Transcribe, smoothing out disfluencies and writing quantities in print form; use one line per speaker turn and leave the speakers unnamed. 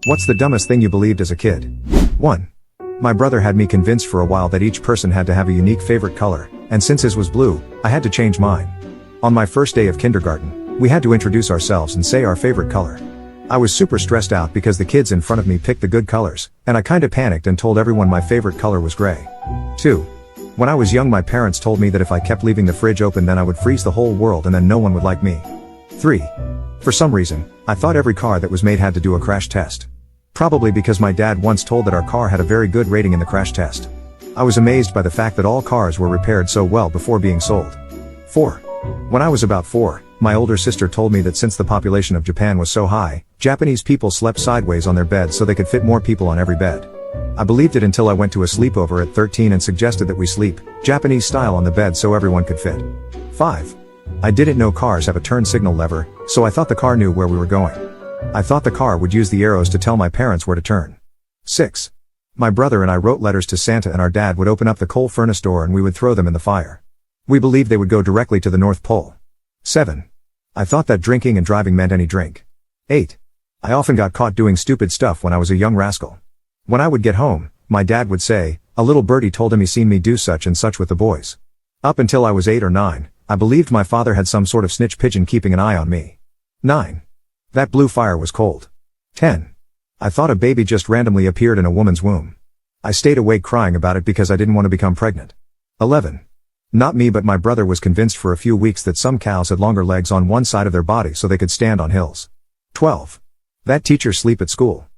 What's the dumbest thing you believed as a kid? 1. My brother had me convinced for a while that each person had to have a unique favorite color, and since his was blue, I had to change mine. On my first day of kindergarten, we had to introduce ourselves and say our favorite color. I was super stressed out because the kids in front of me picked the good colors, and I kinda panicked and told everyone my favorite color was gray. 2. When I was young, my parents told me that if I kept leaving the fridge open, then I would freeze the whole world and then no one would like me. 3. For some reason, I thought every car that was made had to do a crash test. Probably because my dad once told that our car had a very good rating in the crash test. I was amazed by the fact that all cars were repaired so well before being sold. 4. When I was about 4, my older sister told me that since the population of Japan was so high, Japanese people slept sideways on their beds so they could fit more people on every bed. I believed it until I went to a sleepover at 13 and suggested that we sleep Japanese style on the bed so everyone could fit. 5. I didn't know cars have a turn signal lever, so I thought the car knew where we were going. I thought the car would use the arrows to tell my parents where to turn. 6. My brother and I wrote letters to Santa, and our dad would open up the coal furnace door and we would throw them in the fire. We believed they would go directly to the North Pole. 7. I thought that drinking and driving meant any drink. 8. I often got caught doing stupid stuff when I was a young rascal. When I would get home, my dad would say, "A little birdie told him he seen me do such and such with the boys." Up until I was 8 or 9, I believed my father had some sort of snitch pigeon keeping an eye on me. 9. That blue fire was cold. 10. I thought a baby just randomly appeared in a woman's womb. I stayed awake crying about it because I didn't want to become pregnant. 11. Not me, but my brother was convinced for a few weeks that some cows had longer legs on one side of their body so they could stand on hills. 12. That teachers sleep at school.